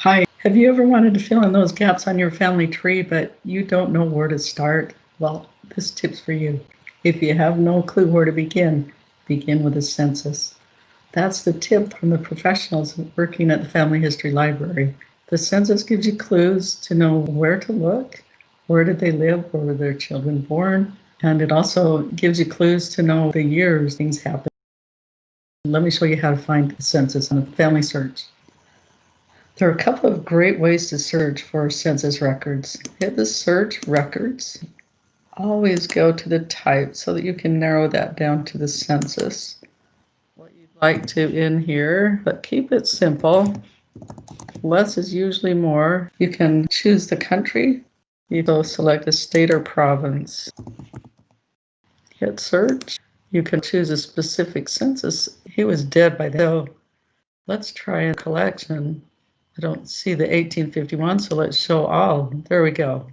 Hi, have you ever wanted to fill in those gaps on your family tree, but you don't know where to start? Well, this tip's for you. If you have no clue where to begin with a census. That's the tip from the professionals working at the Family History Library. The census gives you clues to know where to look, where did they live, where were their children born, and it also gives you clues to know the years things happened. Let me show you how to find the census on a family search. There are a couple of great ways to search for census records. Hit the search records. Always go to the type so that you can narrow that down to the census. What you'd like to in here, but keep it simple. Less is usually more. You can choose the country. You go select a state or province. Hit search. You can choose a specific census. He was dead by then. So let's try a collection. I don't see the 1851, so let's show all. There we go.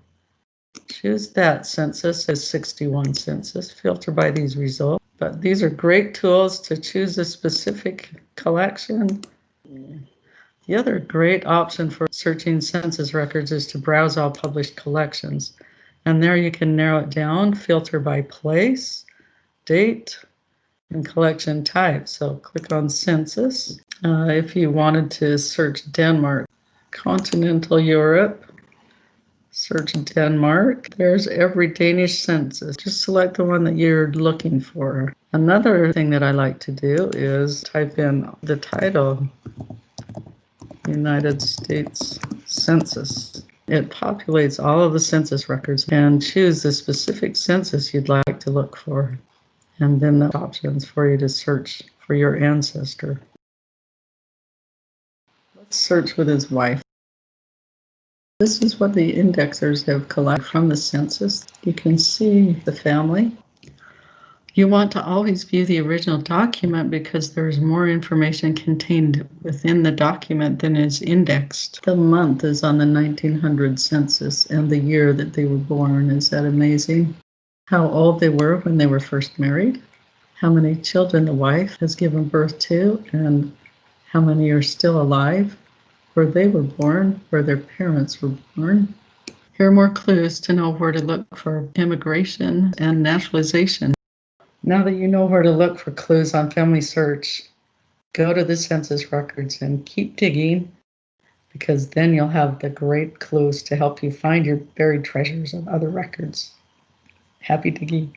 Choose that census as 61 census. Filter by these results. But these are great tools to choose a specific collection. The other great option for searching census records is to browse all published collections. And there you can narrow it down, filter by place, date, and collection type. So click on census. If you wanted to search Denmark, continental Europe, search Denmark. There's every Danish census. Just select the one that you're looking for. Another thing that I like to do is type in the title, United States Census. It populates all of the census records and choose the specific census you'd like to look for. And then the options for you to search for your ancestor. Let's search with his wife. This is what the indexers have collected from the census. You can see the family. You want to always view the original document because there's more information contained within the document than is indexed. The month is on the 1900 census and the year that they were born. Is that amazing? How old they were when they were first married, how many children the wife has given birth to, and how many are still alive, where they were born, where their parents were born. Here are more clues to know where to look for immigration and naturalization. Now that you know where to look for clues on Family Search, go to the census records and keep digging, because then you'll have the great clues to help you find your buried treasures of other records. Happy digging.